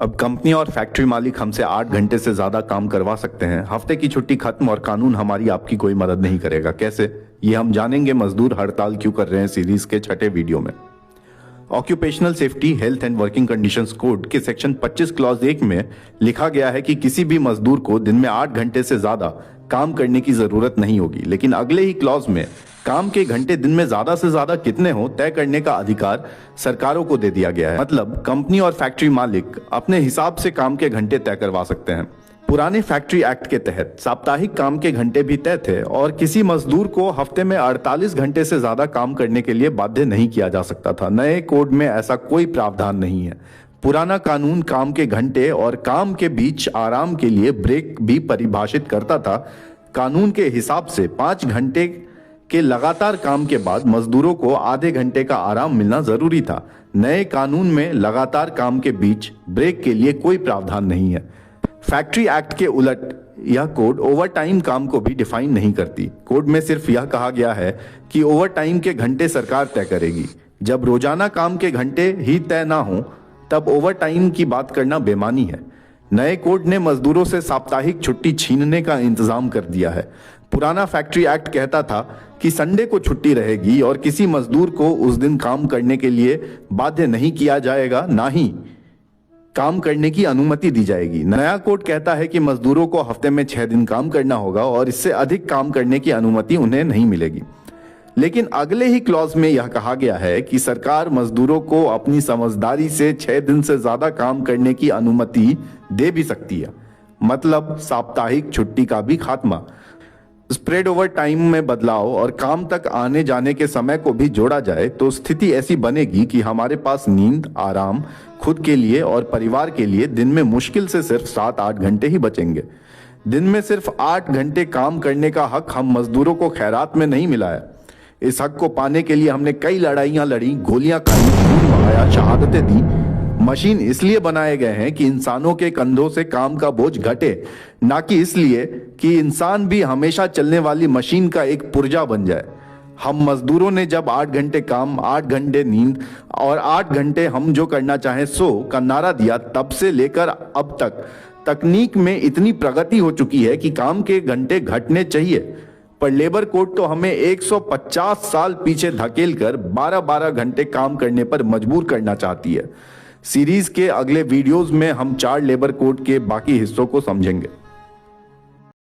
अब कंपनी और फैक्ट्री मालिक हमसे 8 घंटे से ज्यादा काम करवा सकते हैं। हफ्ते की छुट्टी खत्म और कानून हमारी आपकी कोई मदद नहीं करेगा। कैसे, ये हम जानेंगे मजदूर हड़ताल क्यों कर रहे हैं सीरीज के छठे वीडियो में। Occupational safety health and working conditions code के सेक्शन 25 क्लॉज 1 में लिखा गया है कि किसी भी मजदूर को दिन में 8 घंटे से ज्यादा काम करने की जरूरत नहीं होगी। लेकिन अगले ही क्लॉज में काम के घंटे दिन में ज्यादा से ज्यादा कितने हो तय करने का अधिकार सरकारों को दे दिया गया है। मतलब कंपनी और फैक्ट्री मालिक अपने हिसाब से काम के घंटे तय करवा सकते हैं। पुराने फैक्ट्री एक्ट के तहत साप्ताहिक काम के घंटे भी तय थे और किसी मजदूर को हफ्ते में 48 घंटे से ज्यादा काम करने के लिए बाध्य नहीं किया जा सकता था। नए कोड में ऐसा कोई प्रावधान नहीं है। पुराना कानून काम के घंटे और काम के बीच आराम के लिए ब्रेक भी परिभाषित करता था। कानून के हिसाब से 5 घंटे के लगातार काम के बाद मजदूरों को आधे घंटे का आराम मिलना जरूरी था। नए कानून में लगातार काम के बीच ब्रेक के लिए कोई प्रावधान नहीं है। फैक्ट्री एक्ट के उलट यह कोड ओवर टाइम काम को भी डिफाइन नहीं करती। कोड में सिर्फ यह कहा गया है कि ओवर टाइम के घंटे सरकार तय करेगी। जब रोजाना काम के घंटे ही तय ना हो तब ओवर टाइम की बात करना बेमानी है। नए कोड ने मजदूरों से साप्ताहिक छुट्टी छीनने का इंतजाम कर दिया है। पुराना फैक्ट्री एक्ट कहता था कि संडे को छुट्टी रहेगी और किसी मजदूर को उस दिन काम करने के लिए बाध्य नहीं किया जाएगा, ना ही काम करने की अनुमति दी जाएगी। नया कोड कहता है कि मजदूरों को हफ्ते में 6 दिन काम करना होगा और इससे अधिक काम करने की अनुमति उन्हें नहीं मिलेगी। लेकिन अगले ही क्लॉज में यह कहा गया है कि सरकार मजदूरों को अपनी समझदारी से 6 दिन से ज्यादा काम करने की अनुमति दे भी सकती है। मतलब साप्ताहिक छुट्टी का भी खात्मा। स्प्रेड ओवर टाइम में बदलाव और काम तक आने जाने के समय को भी जोड़ा जाए तो स्थिति ऐसी बनेगी कि हमारे पास नींद, आराम, खुद के लिए और परिवार के लिए दिन में मुश्किल से सिर्फ 7-8 घंटे ही बचेंगे। दिन में सिर्फ 8 घंटे काम करने का हक हम मजदूरों को खैरात में नहीं मिला है। इस हक को पाने के लिए हमने कई लड़ाइयां लड़ी, गोलियां खाई, खून बहाया, शहादतें दी। मशीन इसलिए बनाए गए हैं कि इंसानों के कंधों से काम का बोझ घटे, ना कि इसलिए कि इंसान भी हमेशा चलने वाली मशीन का एक पुर्जा बन जाए। हम मजदूरों ने जब 8 घंटे काम, 8 घंटे नींद और 8 घंटे हम जो करना चाहें सो का नारा दिया, तब से लेकर अब तक तकनीक में इतनी प्रगति हो चुकी है कि काम के घंटे घटने चाहिए, पर लेबर कोड तो हमें 150 साल पीछे धकेल कर 12-12 घंटे काम करने पर मजबूर करना चाहती है। सीरीज के अगले वीडियोस में हम 4 लेबर कोड के बाकी हिस्सों को समझेंगे।